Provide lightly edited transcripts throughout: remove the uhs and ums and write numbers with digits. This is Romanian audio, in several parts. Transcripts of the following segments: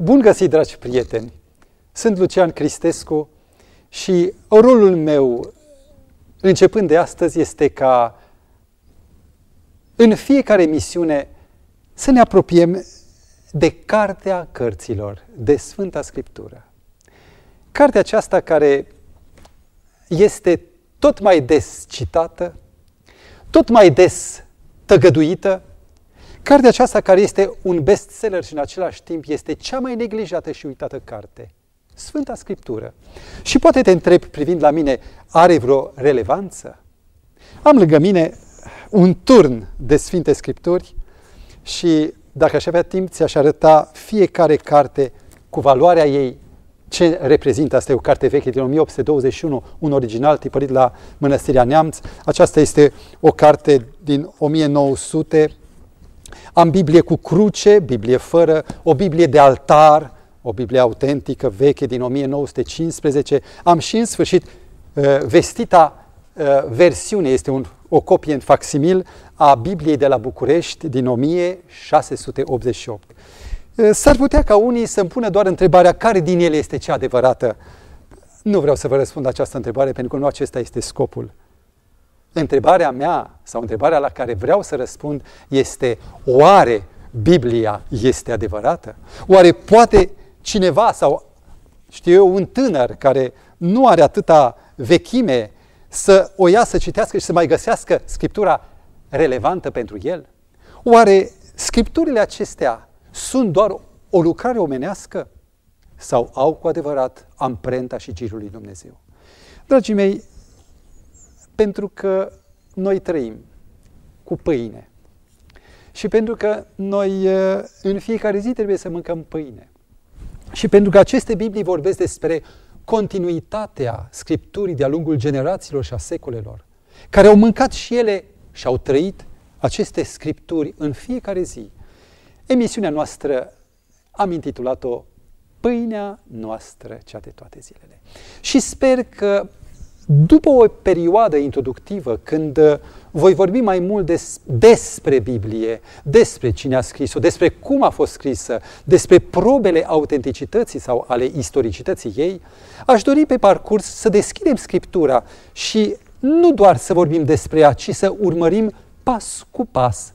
Bun găsit, dragi prieteni! Sunt Lucian Cristescu și rolul meu, începând de astăzi, este ca în fiecare emisiune să ne apropiem de Cartea Cărților, de Sfânta Scriptură. Cartea aceasta care este tot mai des citată, tot mai des tăgăduită, cartea aceasta care este un bestseller și în același timp este cea mai neglijată și uitată carte, Sfânta Scriptură. Și poate te întrebi, privind la mine, are vreo relevanță? Am lângă mine un turn de Sfinte Scripturi și dacă aș avea timp, ți-aș arăta fiecare carte cu valoarea ei. Ce reprezintă? Asta e o carte veche din 1821, un original tipărit la Mănăstirea Neamț. Aceasta este o carte din 1900. Am Biblie cu cruce, Biblie fără, o Biblie de altar, o Biblie autentică, veche, din 1915. Am și, în sfârșit, vestita versiune, este o copie în facsimil a Bibliei de la București din 1688. S-ar putea ca unii să-mi pună doar întrebarea care din ele este cea adevărată. Nu vreau să vă răspund această întrebare, pentru că nu acesta este scopul. Întrebarea mea, sau întrebarea la care vreau să răspund, este: oare Biblia este adevărată? Oare poate cineva, sau știu eu, un tânăr care nu are atâta vechime, să o ia să citească și să mai găsească Scriptura relevantă pentru el? Oare Scripturile acestea sunt doar o lucrare omenească sau au cu adevărat amprenta și girul lui Dumnezeu? Dragii mei, pentru că noi trăim cu pâine și pentru că noi în fiecare zi trebuie să mâncăm pâine și pentru că aceste Biblii vorbesc despre continuitatea Scripturii de-a lungul generațiilor și a secolelor, care au mâncat și ele și au trăit aceste Scripturi în fiecare zi, emisiunea noastră am intitulat-o Pâinea noastră cea de toate zilele. Și sper că după o perioadă introductivă, când voi vorbi mai mult despre Biblie, despre cine a scris-o, despre cum a fost scrisă, despre probele autenticității sau ale istoricității ei, aș dori pe parcurs să deschidem Scriptura și nu doar să vorbim despre ea, ci să urmărim pas cu pas,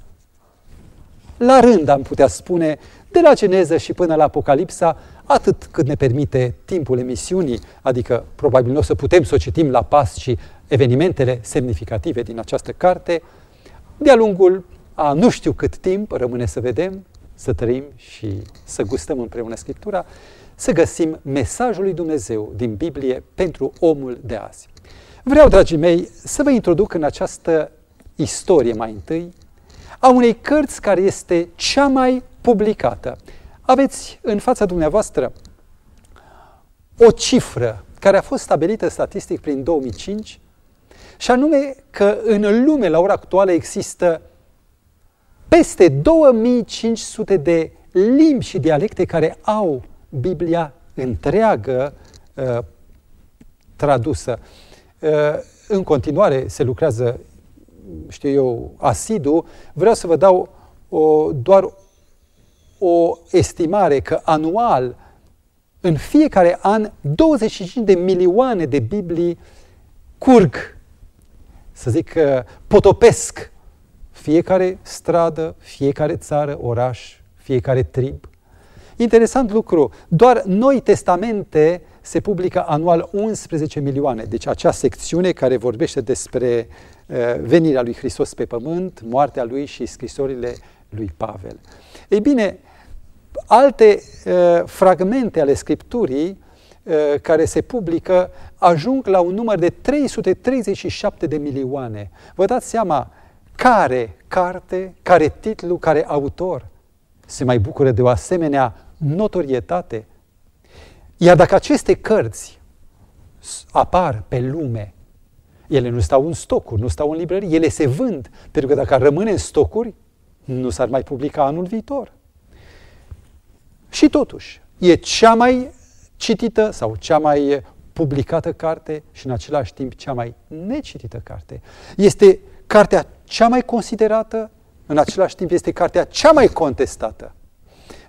la rând, am putea spune, de la Geneză și până la Apocalipsa, atât cât ne permite timpul emisiunii, adică probabil nu o să putem să o citim la pas și evenimentele semnificative din această carte. De-a lungul a nu știu cât timp, rămâne să vedem, să trăim și să gustăm împreună Scriptura, să găsim mesajul lui Dumnezeu din Biblie pentru omul de azi. Vreau, dragii mei, să vă introduc în această istorie mai întâi a unei cărți care este cea mai publicată. Aveți în fața dumneavoastră o cifră care a fost stabilită statistic prin 2005 și anume că în lume la ora actuală există peste 2500 de limbi și dialecte care au Biblia întreagă tradusă. În continuare se lucrează, știu eu, asidu. Vreau să vă dau doar o estimare că anual, în fiecare an, 25 de milioane de Biblii curg, să zic, potopesc fiecare stradă, fiecare țară, oraș, fiecare trib. Interesant lucru, doar Noi Testamente se publică anual 11 milioane. Deci acea secțiune care vorbește despre venirea lui Hristos pe pământ, moartea lui și scrisorile lui Pavel. Ei bine, alte fragmente ale Scripturii care se publică ajung la un număr de 337 de milioane. Vă dați seama care carte, care titlu, care autor se mai bucură de o asemenea notorietate? Iar dacă aceste cărți apar pe lume, ele nu stau în stocuri, nu stau în librării, ele se vând, pentru că dacă ar rămâne în stocuri, nu s-ar mai publica anul viitor. Și totuși, e cea mai citită sau cea mai publicată carte și în același timp cea mai necitită carte. Este cartea cea mai considerată, în același timp este cartea cea mai contestată.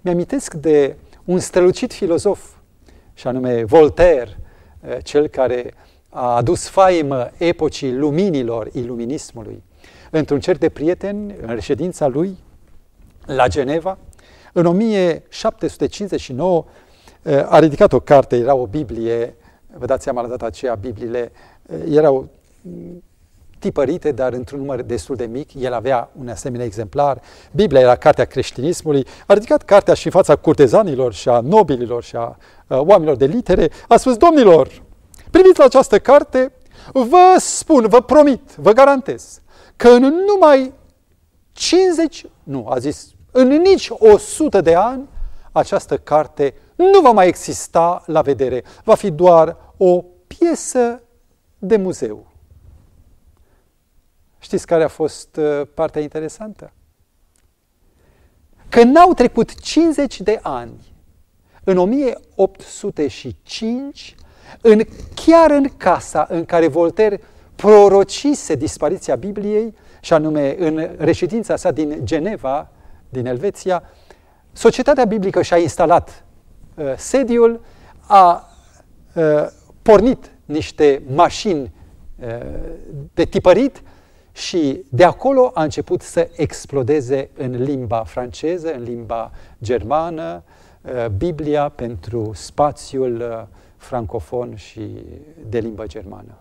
Mi-amintesc de un strălucit filozof, și anume Voltaire, cel care a adus faimă epocii luminilor, iluminismului, într-un cerc de prieteni, în reședința lui, la Geneva, în 1759, a ridicat o carte, era o Biblie, vă dați seama, la data aceea, Bibliile erau tipărite, dar într-un număr destul de mic. El avea un asemenea exemplar. Biblia era cartea creștinismului. A ridicat cartea și în fața curtezanilor și a nobililor și a oamenilor de litere. A spus: domnilor, priviți la această carte, vă spun, vă promit, vă garantez că în numai 50, nu, a zis, în nici 100 de ani, această carte nu va mai exista la vedere. Va fi doar o piesă de muzeu. Știți care a fost partea interesantă? Că n-au trecut 50 de ani, în 1805, chiar în casa în care Voltaire prorocise dispariția Bibliei, și anume în reședința sa din Geneva, din Elveția, Societatea Biblică și-a instalat sediul, a pornit niște mașini de tipărit și de acolo a început să explodeze în limba franceză, în limba germană, Biblia pentru spațiul francofon și de limbă germană.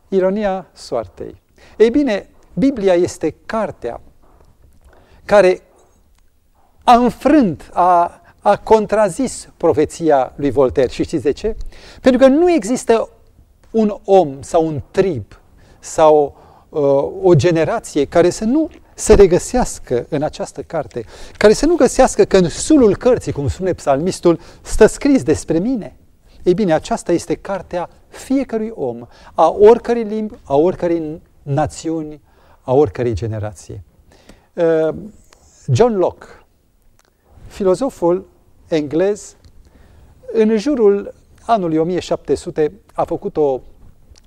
Ironia soartei. Ei bine, Biblia este cartea care a înfrânt, a contrazis profeția lui Voltaire. Și știți de ce? Pentru că nu există un om sau un trib sau o generație care să nu se regăsească în această carte, care să nu găsească că în sulul cărții, cum spune psalmistul, stă scris despre mine. Ei bine, aceasta este cartea fiecărui om, a oricărei limbi, a oricărei națiuni, a oricărei generații. John Locke, filozoful englez, în jurul anului 1700 a făcut o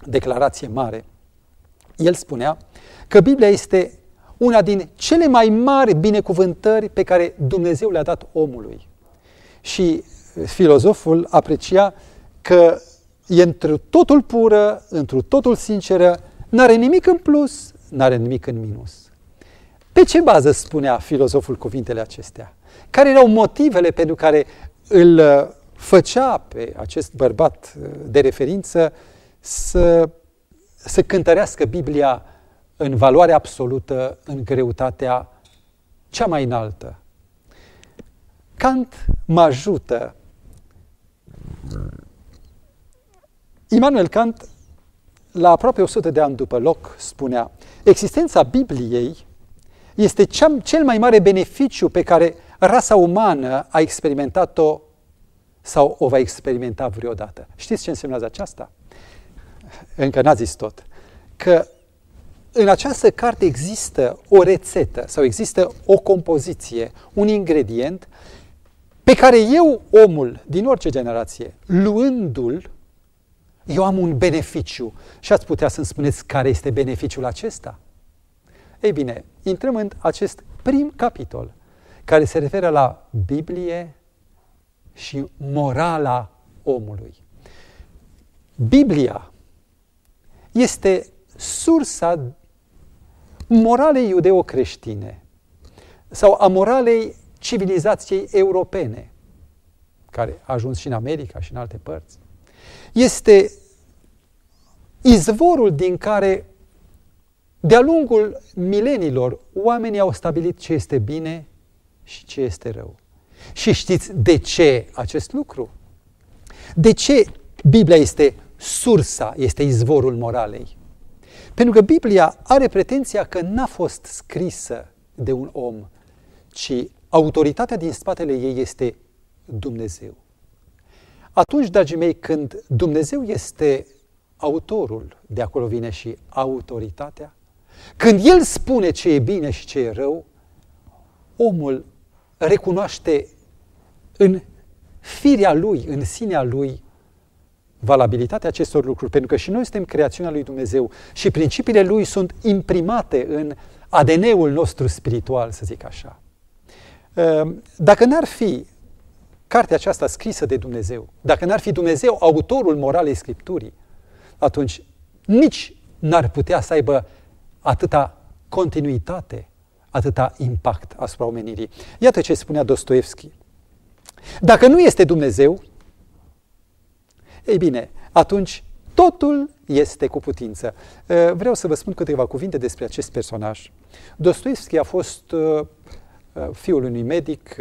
declarație mare. El spunea că Biblia este una din cele mai mari binecuvântări pe care Dumnezeu le-a dat omului. Și filozoful aprecia că e întru totul pură, întru totul sinceră, n-are nimic în plus, n-are nimic în minus. Pe ce bază spunea filozoful cuvintele acestea? Care erau motivele pentru care îl făcea pe acest bărbat de referință să cântărească Biblia în valoare absolută, în greutatea cea mai înaltă? Kant mă ajută. Immanuel Kant, la aproape 100 de ani după Locke, spunea: existența Bibliei este cel mai mare beneficiu pe care rasa umană a experimentat-o sau o va experimenta vreodată. Știți ce însemnează aceasta? Încă n-a zis tot. Că în această carte există o rețetă sau există o compoziție, un ingredient pe care eu, omul din orice generație, luându-l, eu am un beneficiu. Și ați putea să-mi spuneți care este beneficiul acesta? Ei bine, intrăm în acest prim capitol, care se referă la Biblie și morala omului. Biblia este sursa moralei iudeo-creștine sau a moralei civilizației europene, care a ajuns și în America și în alte părți. Este izvorul din care, de-a lungul milenilor, oamenii au stabilit ce este bine și ce este rău. Și știți de ce acest lucru? De ce Biblia este sursa, este izvorul moralei? Pentru că Biblia are pretenția că n-a fost scrisă de un om, ci autoritatea din spatele ei este Dumnezeu. Atunci, dragii mei, când Dumnezeu este autorul, de acolo vine și autoritatea, când El spune ce e bine și ce e rău, omul recunoaște în firea lui, în sinea lui, valabilitatea acestor lucruri, pentru că și noi suntem creațiunea lui Dumnezeu și principiile lui sunt imprimate în ADN-ul nostru spiritual, să zic așa. Dacă n-ar fi cartea aceasta scrisă de Dumnezeu, dacă n-ar fi Dumnezeu autorul moralei Scripturii, atunci nici n-ar putea să aibă atâta continuitate, atâta impact asupra omenirii. Iată ce spunea Dostoevski. Dacă nu este Dumnezeu, ei bine, atunci totul este cu putință. Vreau să vă spun câteva cuvinte despre acest personaj. Dostoevski a fost fiul unui medic,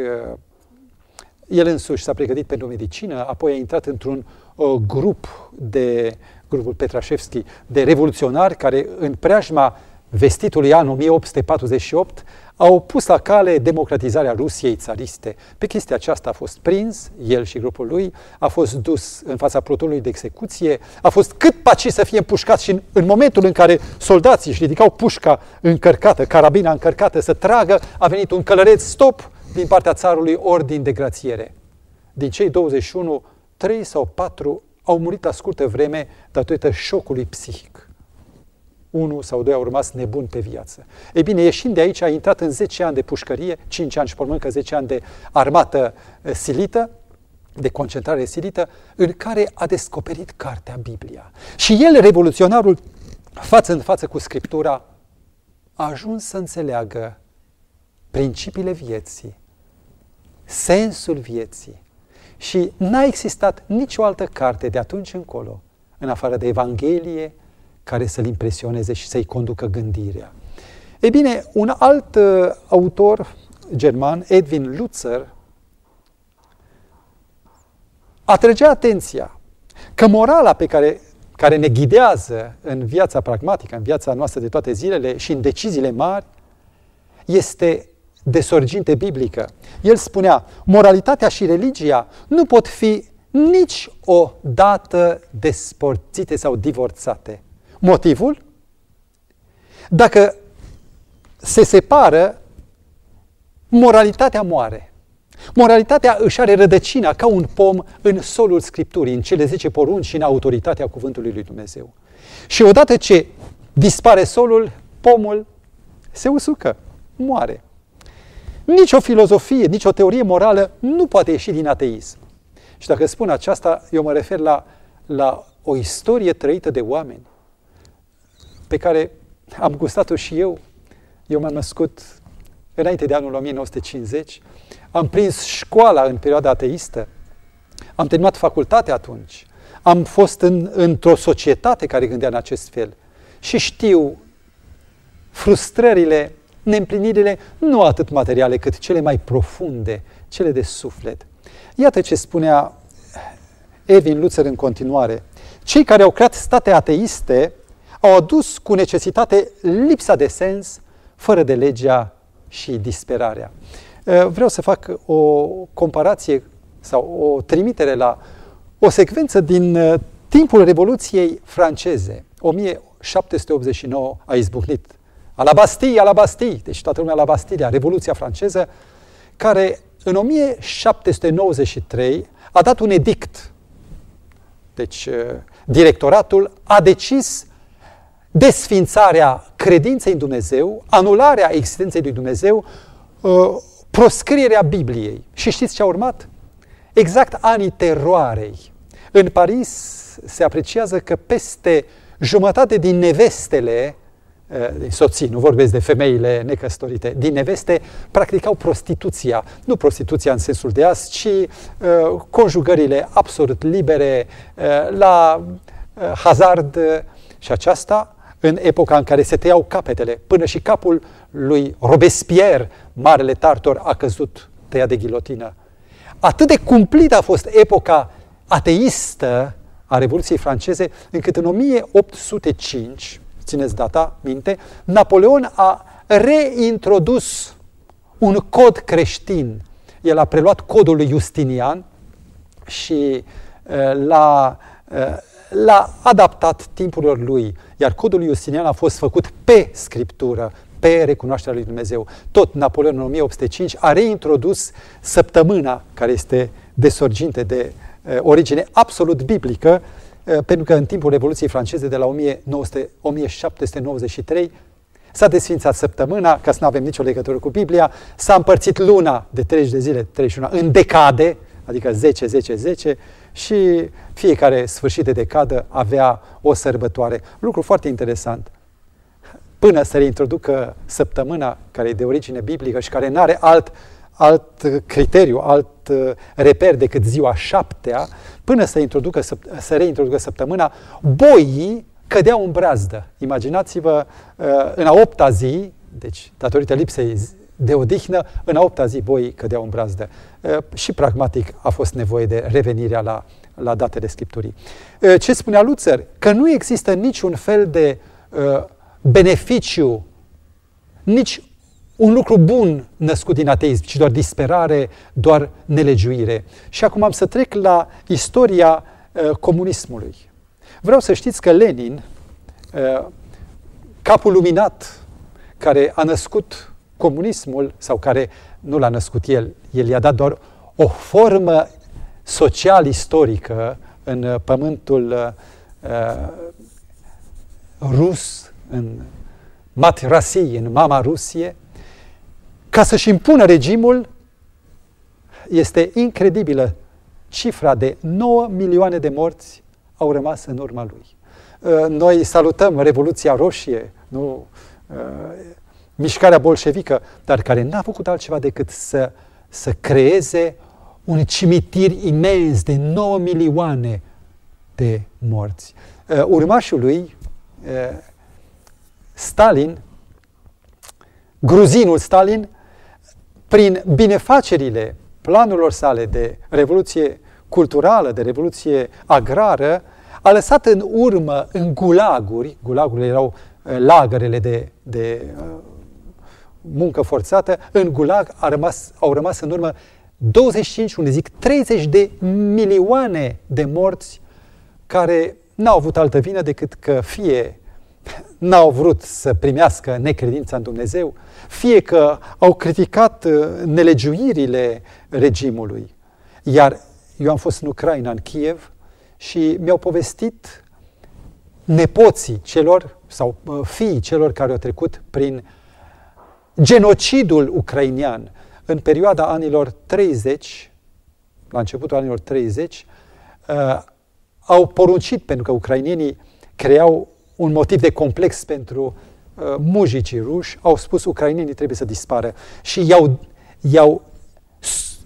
el însuși s-a pregătit pentru medicină, apoi a intrat într-un grupul Petrașevski, de revoluționari care în preajma vestitului an 1848 au pus la cale democratizarea Rusiei țariste. Pe chestia aceasta a fost prins, el și grupul lui, a fost dus în fața plotului de execuție, a fost cât paci să fie împușcat și în momentul în care soldații își ridicau pușca încărcată, carabina încărcată să tragă, a venit un călăreț stop din partea țarului, ordin de grațiere. Din cei 21, 3 sau 4 au murit la scurtă vreme datorită șocului psihic. 1 sau 2 au rămas nebuni pe viață. Ei bine, ieșind de aici, a intrat în 10 ani de pușcărie, 5 ani și pe încă 10 ani de armată silită, de concentrare silită, în care a descoperit cartea Biblia. Și el, revoluționarul, față în față cu Scriptura, a ajuns să înțeleagă principiile vieții, sensul vieții. Și n-a existat nicio altă carte de atunci încolo, în afară de Evanghelie, care să-l impresioneze și să-i conducă gândirea. Ei bine, un alt autor german, Edwin Lutzer, atrăgea atenția că morala pe care ne ghidează în viața pragmatică, în viața noastră de toate zilele și în deciziile mari, este de sorginte biblică. El spunea, moralitatea și religia nu pot fi niciodată despărțite sau divorțate. Motivul? Dacă se separă, moralitatea moare. Moralitatea își are rădăcina ca un pom în solul Scripturii, în cele 10 porunci și în autoritatea cuvântului lui Dumnezeu. Și odată ce dispare solul, pomul se usucă, moare. Nici o filozofie, nici o teorie morală nu poate ieși din ateism. Și dacă spun aceasta, eu mă refer la o istorie trăită de oameni pe care am gustat-o și eu. Eu m-am născut înainte de anul 1950, am prins școala în perioada ateistă, am terminat facultatea atunci, am fost într-o societate care gândea în acest fel și știu frustrările, neîmplinirile, nu atât materiale, cât cele mai profunde, cele de suflet. Iată ce spunea Edwin Lutzer în continuare. Cei care au creat state ateiste au adus cu necesitate lipsa de sens, fără de legea și disperarea. Vreau să fac o comparație sau o trimitere la o secvență din timpul Revoluției franceze. 1789 a izbucnit a la Bastille, deci toată lumea la Bastille, Revoluția franceză, care în 1793 a dat un edict. Deci directoratul a decis desfințarea credinței în Dumnezeu, anularea existenței lui Dumnezeu, proscrierea Bibliei. Și știți ce a urmat? Exact anii teroarei. În Paris se apreciază că peste jumătate din nevestele, soții, nu vorbesc de femeile necăsătorite, din neveste practicau prostituția. Nu prostituția în sensul de azi, ci conjugările absolut libere la hazard și aceasta în epoca în care se tăiau capetele. Până și capul lui Robespierre, marele tartor, a căzut tăiat de ghilotină. Atât de cumplită a fost epoca ateistă a Revoluției franceze, încât în 1805, țineți data minte, Napoleon a reintrodus un cod creștin. El a preluat codul lui Justinian și l-a adaptat timpurilor lui. Iar codul lui Justinian a fost făcut pe Scriptură, pe recunoașterea lui Dumnezeu. Tot Napoleon în 1805 a reintrodus săptămâna, care este de sorginte, de origine absolut biblică, pentru că în timpul Revoluției franceze de la 1793 s-a desfințat săptămâna, ca să nu avem nicio legătură cu Biblia, s-a împărțit luna de 30 de zile, 31, în decade, adică 10, 10, 10, și fiecare sfârșit de decadă avea o sărbătoare. Lucru foarte interesant. Până să reintroducă săptămâna, care e de origine biblică și care nu are alt criteriu, alt reper decât ziua 7-a, până să reintroducă săptămâna, boii cădeau în brazdă. Imaginați-vă, în a 8-a zi, deci datorită lipsei de odihnă, în a 8-a zi boii cădeau în brazdă. Și pragmatic a fost nevoie de revenirea la datele Scripturii. Ce spunea Luther? Că nu există niciun fel de beneficiu, nici un lucru bun născut din ateism, ci doar disperare, doar nelegiuire. Și acum am să trec la istoria comunismului. Vreau să știți că Lenin, capul luminat care a născut comunismul, sau care nu l-a născut el i-a dat doar o formă social-istorică în pământul rus, în Mat Rasii, în mama Rusie, ca să-și impună regimul. Este incredibilă cifra de 9 milioane de morți au rămas în urma lui. Noi salutăm Revoluția Roșie, mișcarea bolșevică, dar care n-a făcut altceva decât să creeze un cimitir imens de 9 milioane de morți. Urmașul lui, Stalin, gruzinul Stalin, prin binefacerile planurilor sale de revoluție culturală, de revoluție agrară, a lăsat în urmă în gulaguri, gulagurile erau lagărele de muncă forțată, în gulag au rămas în urmă 25, unde zic 30 de milioane de morți care n-au avut altă vină decât că fie n-au vrut să primească necredința în Dumnezeu, fie că au criticat nelegiuirile regimului. Iar eu am fost în Ucraina, în Kiev, și mi-au povestit nepoții celor, sau fiii celor care au trecut prin genocidul ucrainian în perioada anilor 30, la începutul anilor 30, au poruncit, pentru că ucrainienii creau un motiv de complex pentru mujicii ruși, au spus ucrainienii trebuie să dispară și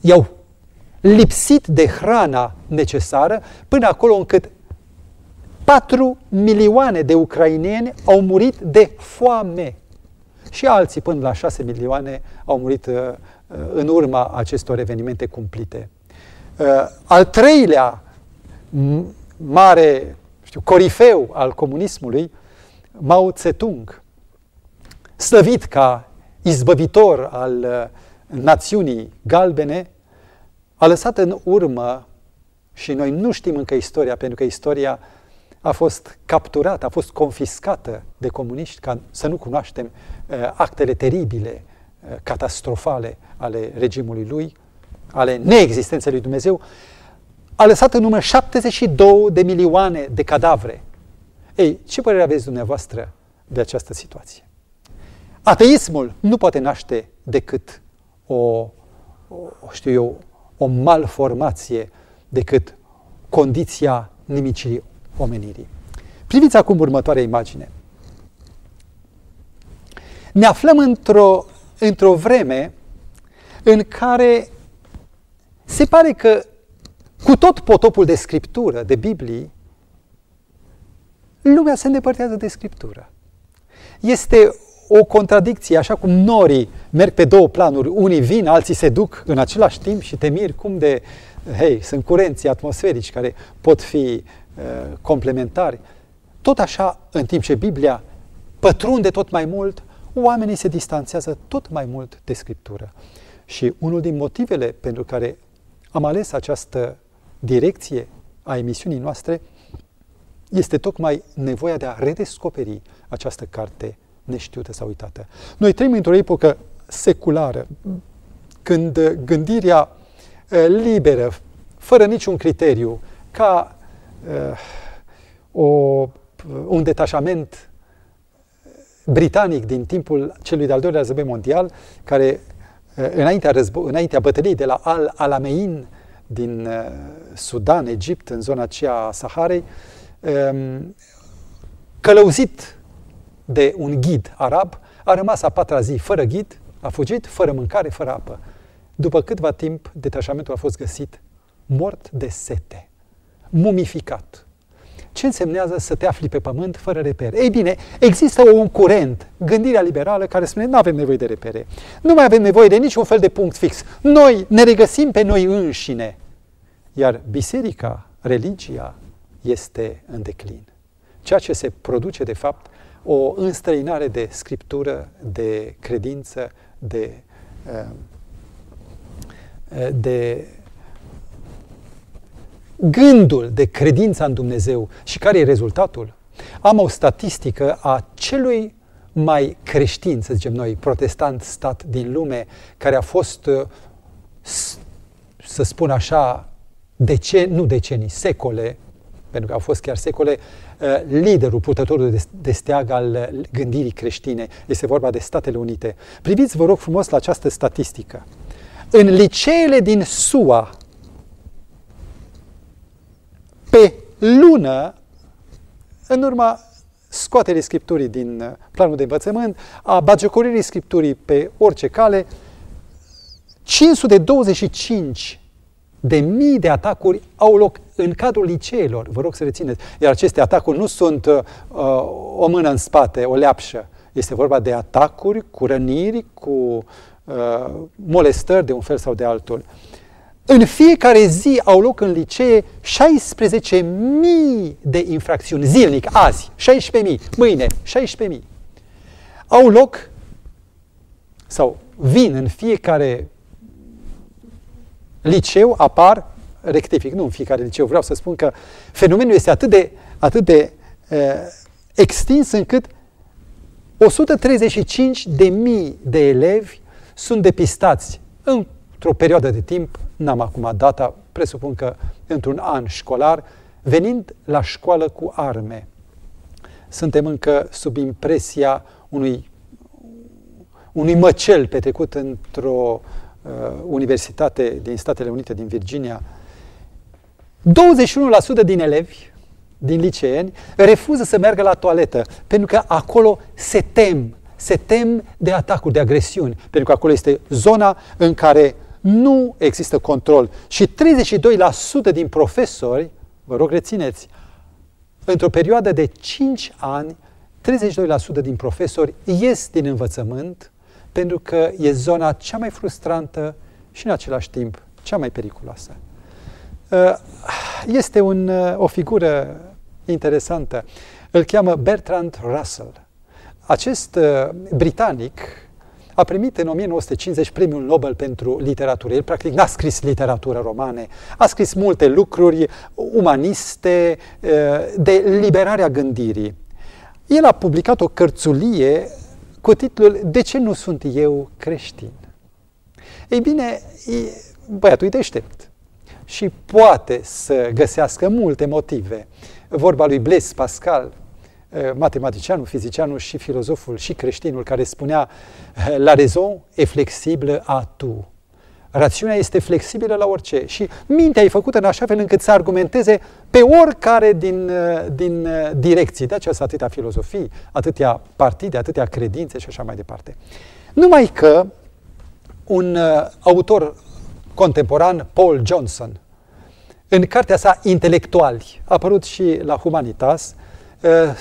i-au lipsit de hrana necesară până acolo încât 4 milioane de ucraineni au murit de foame. Și alții până la 6 milioane au murit în urma acestor evenimente cumplite. Al treilea mare corifeu al comunismului, Mao Tse-tung, slăvit ca izbăvitor al națiunii galbene, a lăsat în urmă, și noi nu știm încă istoria, pentru că istoria a fost capturată, a fost confiscată de comuniști, ca să nu cunoaștem actele teribile, catastrofale ale regimului lui, ale neexistenței lui Dumnezeu. A lăsat în urmă 72 de milioane de cadavre. Ei, ce părere aveți dumneavoastră de această situație? Ateismul nu poate naște decât o malformație, decât condiția nimicirii omenirii. Priviți acum următoarea imagine. Ne aflăm într-o vreme în care se pare că cu tot potopul de Scriptură, de Biblii, lumea se îndepărtează de Scriptură. Este o contradicție, așa cum norii merg pe două planuri, unii vin, alții se duc în același timp și te miri cum de, sunt curenții atmosferici care pot fi complementari. Tot așa, în timp ce Biblia pătrunde tot mai mult, oamenii se distanțează tot mai mult de Scriptură. Și unul din motivele pentru care am ales această direcție a emisiunii noastre este tocmai nevoia de a redescoperi această carte neștiută sau uitată. Noi trăim într-o epocă seculară, când gândirea liberă, fără niciun criteriu, ca un detașament britanic din timpul celui de-al doilea război mondial, care înaintea bătăliei de la Al Alamein din Sudan, Egipt, în zona aceea a Saharei, călăuzit de un ghid arab, a rămas a 4-a zi fără ghid, a fugit, fără mâncare, fără apă. După câtva timp, detașamentul a fost găsit mort de sete, mumificat. Ce însemnează să te afli pe pământ fără repere? Ei bine, există un curent, gândirea liberală, care spune nu avem nevoie de repere. Nu mai avem nevoie de niciun fel de punct fix. Noi ne regăsim pe noi înșine. Iar biserica, religia, este în declin. Ceea ce se produce, de fapt, o înstrăinare de scriptură, de credință, de gândul de credința în Dumnezeu. Și care e rezultatul? Am o statistică a celui mai creștin, să zicem noi, protestant stat din lume, care a fost, să spun așa, secole, pentru că au fost chiar secole, liderul, purtătorul de steag al gândirii creștine. Este vorba de Statele Unite. Priviți, vă rog frumos, la această statistică. În liceele din SUA, pe lună, în urma scoaterii Scripturii din planul de învățământ, a batjocoririi Scripturii pe orice cale, 525 de mii de atacuri au loc în cadrul liceelor. Vă rog să rețineți. Iar aceste atacuri nu sunt o mână în spate, o leapșă. Este vorba de atacuri cu răniri, cu molestări de un fel sau de altul. În fiecare zi au loc în licee 16.000 de infracțiuni zilnic, azi, 16.000, mâine, 16.000. Au loc sau vin în fiecare liceu, apar, rectific, nu în fiecare liceu, vreau să spun că fenomenul este atât de extins încât 135.000 de elevi sunt depistați într-o perioadă de timp, n-am acum data, presupun că într-un an școlar, venind la școală cu arme. Suntem încă sub impresia unui măcel petrecut într-o universitate din Statele Unite, din Virginia. 21% din elevi, din liceeni, refuză să meargă la toaletă, pentru că acolo se tem de atacuri, de agresiuni, pentru că acolo este zona în care nu există control. Și 32% din profesori, vă rog rețineți, într-o perioadă de 5 ani, 32% din profesori ies din învățământ pentru că e zona cea mai frustrantă și în același timp cea mai periculoasă. Este o figură interesantă. Îl cheamă Bertrand Russell. Acest britanic a primit în 1950 premiul Nobel pentru literatură. El practic n-a scris literatură romane, a scris multe lucruri umaniste, de liberarea gândirii. El a publicat o cărțulie cu titlul De ce nu sunt eu creștin? Ei bine, băiatul e deștept și poate să găsească multe motive. Vorba lui Blaise Pascal, matematicianul, fizicianul și filozoful și creștinul, care spunea la raison est flexible à tout. Rațiunea este flexibilă la orice și mintea e făcută în așa fel încât să argumenteze pe oricare din direcții. De aceea sunt atâtea filozofii, atâtea partide, atâtea credințe și așa mai departe. Numai că un autor contemporan, Paul Johnson, în cartea sa Intelectuali, a apărut și la Humanitas,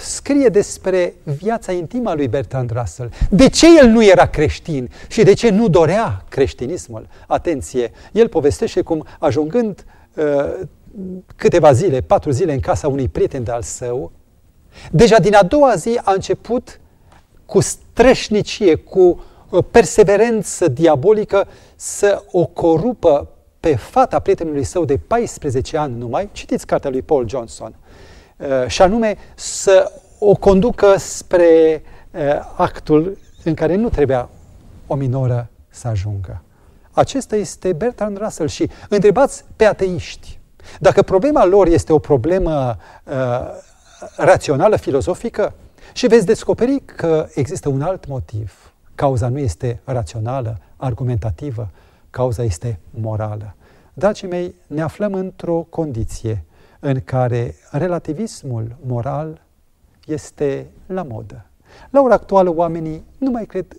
scrie despre viața intimă a lui Bertrand Russell. De ce el nu era creștin și de ce nu dorea creștinismul? Atenție! El povestește cum, ajungând câteva zile, 4 zile în casa unui prieten de-al său, deja din a doua zi a început cu strășnicie, cu perseverență diabolică să o corupă pe fata prietenului său de 14 ani numai. Citiți cartea lui Paul Johnson. Și anume să o conducă spre actul în care nu trebuia o minoră să ajungă. Acesta este Bertrand Russell și întrebați pe ateiști. Dacă problema lor este o problemă rațională, filozofică, și veți descoperi că există un alt motiv. Cauza nu este rațională, argumentativă, cauza este morală. Dragii mei, ne aflăm într-o condiție în care relativismul moral este la modă. La ora actuală, oamenii nu mai cred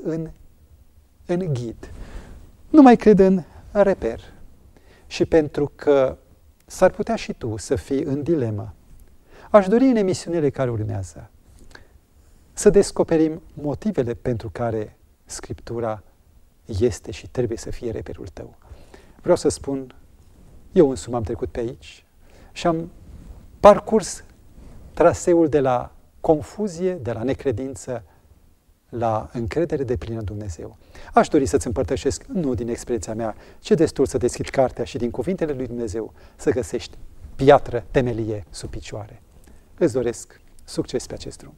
în ghid, nu mai cred în reper. Și pentru că s-ar putea și tu să fii în dilemă, aș dori în emisiunile care urmează să descoperim motivele pentru care Scriptura este și trebuie să fie reperul tău. Vreau să spun, eu însumi am trecut pe aici și am parcurs traseul de la confuzie, de la necredință, la încredere deplină în Dumnezeu. Aș dori să-ți împărtășesc, nu din experiența mea, ci destul să deschizi cartea și din cuvintele lui Dumnezeu să găsești piatră, temelie sub picioare. Îți doresc succes pe acest drum.